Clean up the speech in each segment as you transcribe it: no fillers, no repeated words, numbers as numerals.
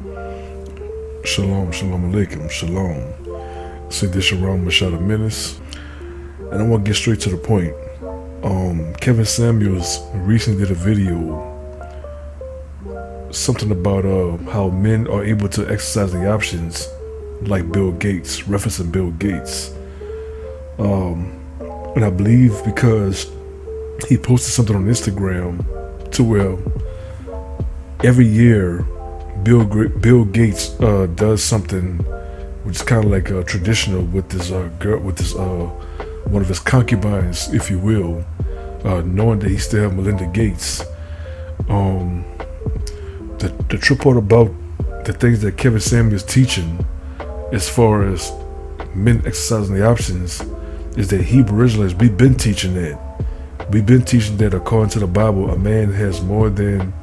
Shalom, shalom alaikum, shalom. Say this around Masha the Menace. And I want to get straight to the point. Kevin Samuels recently did a video, something about how men are able to exercise the options like Bill Gates, referencing Bill Gates. And I believe because he posted something on Instagram to where every year Bill Gates does something which is kind of like traditional with this girl, with this one of his concubines, if you will, knowing that he still have Melinda Gates. The true part about the things that Kevin Samuels is teaching, as far as men exercising the options, is that Hebrew Israelites, we've been teaching that. We've been teaching that according to the Bible, a man has more than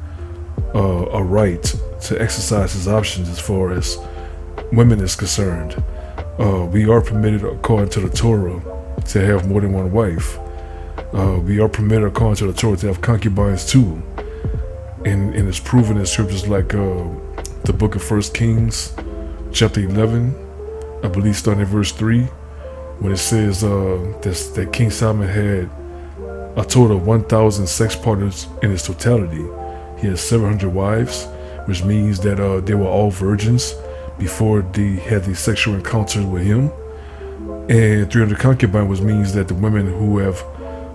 a right to exercise his options as far as women is concerned. We are permitted according to the Torah to have more than one wife. We are permitted according to the Torah to have concubines too. And it's proven in scriptures like the book of 1 Kings, chapter 11, I believe starting at verse 3, when it says that King Solomon had a total of 1,000 sex partners in its totality. He had 700 wives, which means that they were all virgins before they had these sexual encounters with him. And 300 concubines, which means that the women who have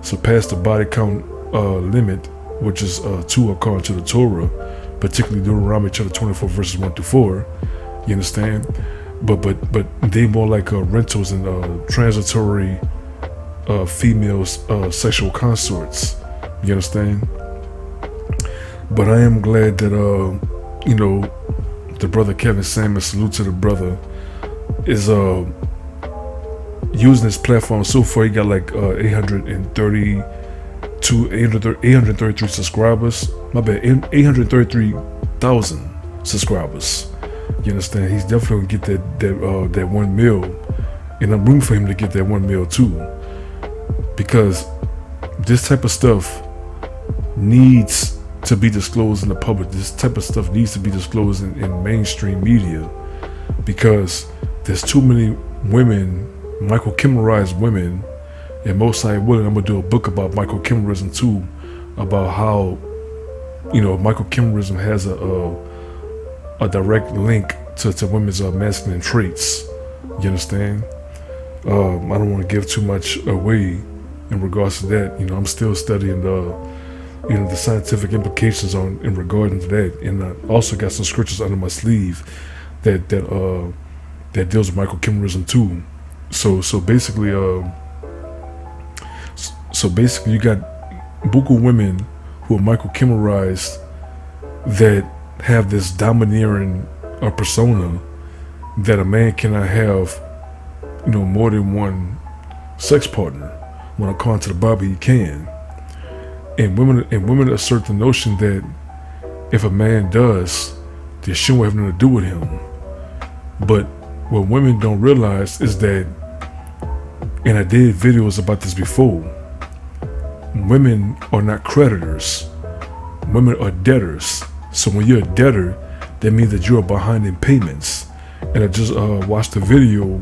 surpassed the body count limit, which is 2 according to the Torah, particularly Deuteronomy chapter 24 verses 1 to 4. You understand? But they more like rentals and transitory females, sexual consorts. You understand? But I am glad that the brother Kevin Samuels, salute to the brother, is using his platform. So far he got like 833 subscribers. My bad, 833,000 subscribers. You understand? He's definitely gonna get that 1 mil, and I'm rooting for him to get that 1 mil too, because this type of stuff needs to be disclosed in the public. This type of stuff needs to be disclosed in mainstream media, because there's too many women, Michael Kimmerized women, and most I willing, I'm gonna do a book about Michael Kimmerism too, about how Michael Kimmerism has a direct link to women's masculine traits. You understand? I don't want to give too much away in regards to that. I'm still studying the scientific implications in regarding to that, and I also got some scriptures under my sleeve that deals with Michael Kimmerism too. So basically, you got buku women who are Michael Kimmerized that have this domineering persona that a man cannot have, more than one sex partner. When according to the Bible, he can. And women assert the notion that if a man does, then she won't have nothing to do with him. But what women don't realize is that, and I did videos about this before, women are not creditors. Women are debtors. So when you're a debtor, that means that you are behind in payments. And I just watched a video,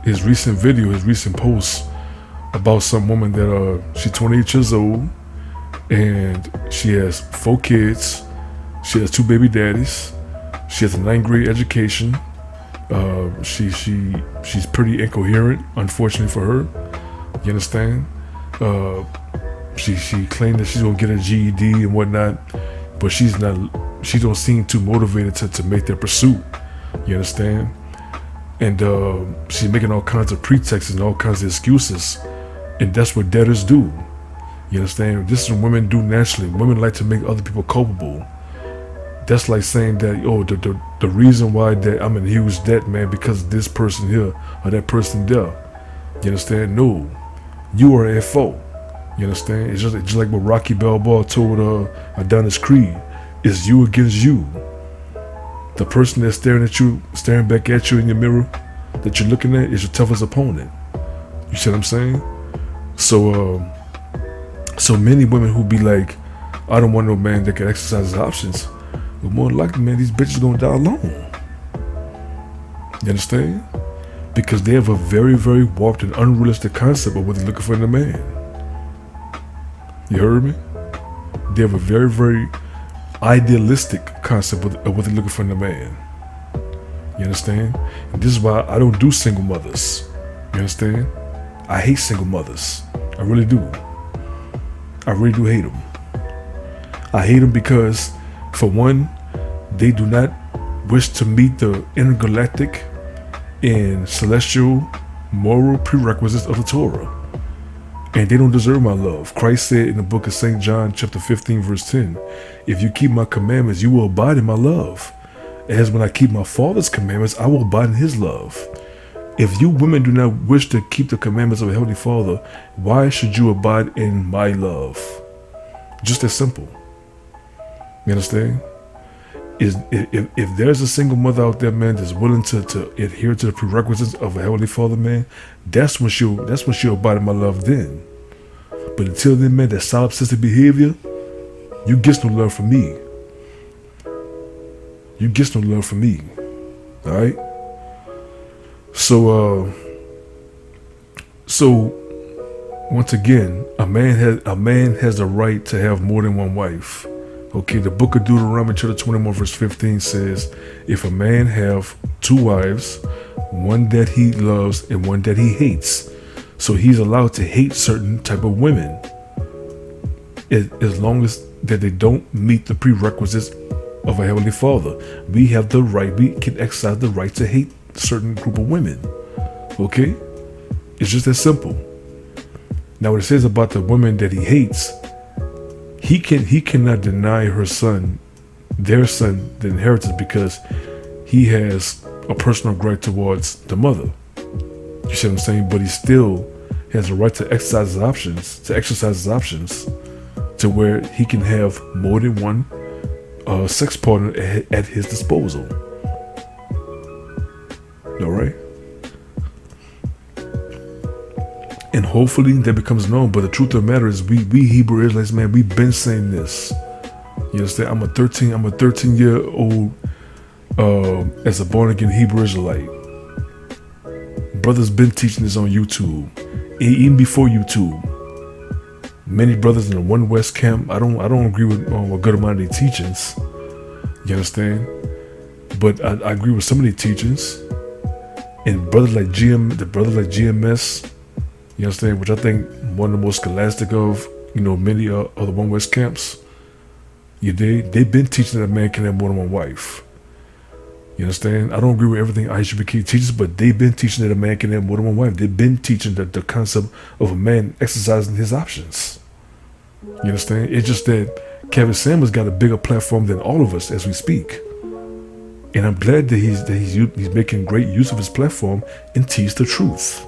his recent post about some woman that she's 28 years old, and she has 4 kids. She has 2 baby daddies. She has a 9th grade education. She's pretty incoherent, unfortunately for her. You understand? She claimed that she's gonna get a GED and whatnot, but she don't seem too motivated to make that pursuit. You understand? And she's making all kinds of pretexts and all kinds of excuses, and that's what debtors do. You understand? This is what women do naturally. Women like to make other people culpable. That's like saying that, the reason why that I'm in huge debt, man, because of this person here or that person there. You understand? No, you are at fault. You understand? It's just like what Rocky Balboa told Adonis Creed. It's you against you. The person that's staring back at you in your mirror that you're looking at is your toughest opponent. You see what I'm saying? So many women who be like, I don't want no man that can exercise his options. but more than likely, man, these bitches gonna die alone. You understand? Because they have a very, very warped and unrealistic concept of what they're looking for in a man. You heard me? They have a very, very idealistic concept of what they're looking for in a man. You understand? And this is why I don't do single mothers. You understand? I hate single mothers. I really do. I really do hate them. I hate them because, for one, they do not wish to meet the intergalactic and celestial moral prerequisites of the Torah. And they don't deserve my love. Christ said in the book of St. John, chapter 15, verse 10, if you keep my commandments, you will abide in my love. As when I keep my Father's commandments, I will abide in his love. If you women do not wish to keep the commandments of a Heavenly Father, why should you abide in my love? Just as simple. You understand? If there's a single mother out there, man, that's willing to adhere to the prerequisites of a Heavenly Father, man, that's when she'll abide in my love then. But until then, man, that solipsistic behavior, you get no love from me. You get no love from me. Alright? So once again, a man has the right to have more than one wife. Okay, the book of Deuteronomy chapter 21 verse 15 says, if a man have two wives, one that he loves and one that he hates, so he's allowed to hate certain type of women, as long as that they don't meet the prerequisites of a Heavenly Father. We have the right, we can exercise the right to hate a certain group of women. Okay, it's just that simple. Now, what it says about the women that he hates, he cannot deny their son, the inheritance, because he has a personal grudge towards the mother. You see what I'm saying? But he still has a right to exercise his options, to where he can have more than one sex partner at his disposal. All right. And hopefully that becomes known. But the truth of the matter is, we Hebrew Israelites, man, we've been saying this. You understand? I'm a 13-year-old as a born again Hebrew Israelite. Brothers been teaching this on YouTube, even before YouTube. Many brothers in the One West camp, I don't agree with a good amount of their teachings. You understand? But I agree with some of their teachings. And brothers like GMS. You understand? Which I think one of the most scholastic of, many of the One West camps. They've been teaching that a man can have more than one wife. You understand? I don't agree with everything ISUBK teaches, but they've been teaching that a man can have more than one wife. They've been teaching the concept of a man exercising his options. You understand? It's just that Kevin Samuels got a bigger platform than all of us as we speak. And I'm glad that he's making great use of his platform and teach the truth.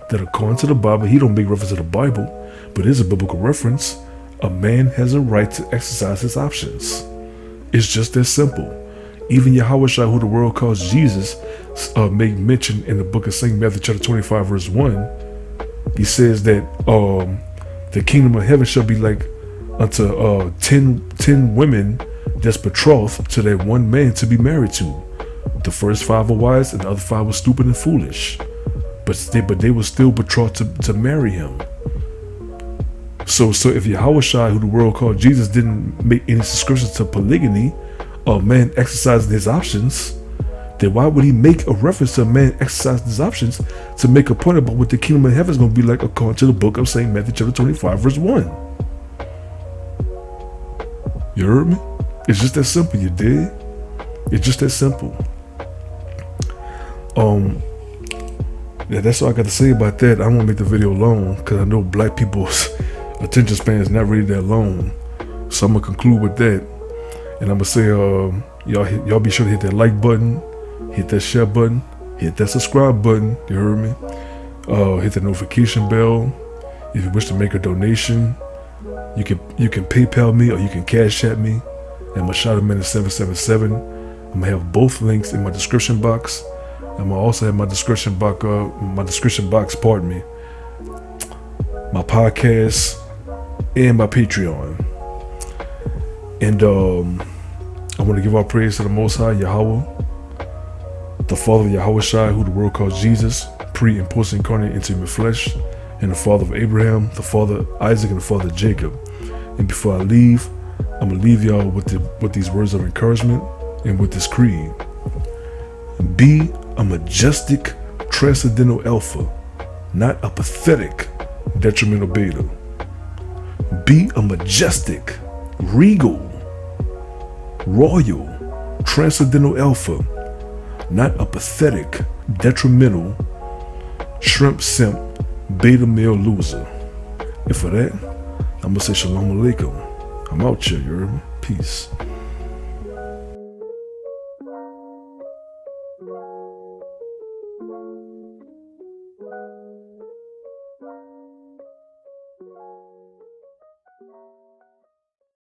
That according to the Bible, he don't make reference to the Bible, but it is a biblical reference. A man has a right to exercise his options. It's just that simple. Even Yahushua, who the world calls Jesus, made mention in the book of St. Matthew chapter 25 verse 1. He says that the kingdom of heaven shall be like unto 10 women that's betrothed to that one man to be married to. The first 5 were wise and the other 5 were stupid and foolish. But they were still betrothed to marry him. So if Yahushua, who the world called Jesus, didn't make any subscriptions to polygamy, a man exercising his options, then why would he make a reference to a man exercising his options to make a point about what the kingdom of heaven is going to be like according to the book of St. Matthew chapter 25 verse 1? You heard me? It's just that simple, you dig? It's just that simple. Yeah, that's all I got to say about that. I don't want to make the video long because I know black people's attention span is not really that long. So I'm going to conclude with that. And I'm going to say, y'all be sure to hit that like button, hit that share button, hit that subscribe button. You heard me? Hit the notification bell. If you wish to make a donation, you can PayPal me or you can Cash App me at Masha Menace 777. I'm going to have both links in my description box. I'm gonna also have my description box, pardon me, my podcast and my Patreon. And I want to give our praise to the Most High, Yahweh, the Father of Yahweh Shai, who the world calls Jesus, pre and post incarnate into human flesh, and the Father of Abraham, the Father of Isaac, and the Father of Jacob. And before I leave, I'm gonna leave y'all with these words of encouragement and with this creed. Be a majestic, transcendental alpha, not a pathetic, detrimental beta. Be a majestic, regal, royal, transcendental alpha, not a pathetic, detrimental, shrimp simp, beta male loser. And for that, I'm gonna say shalom alaikum. I'm out here, you heard me? Peace.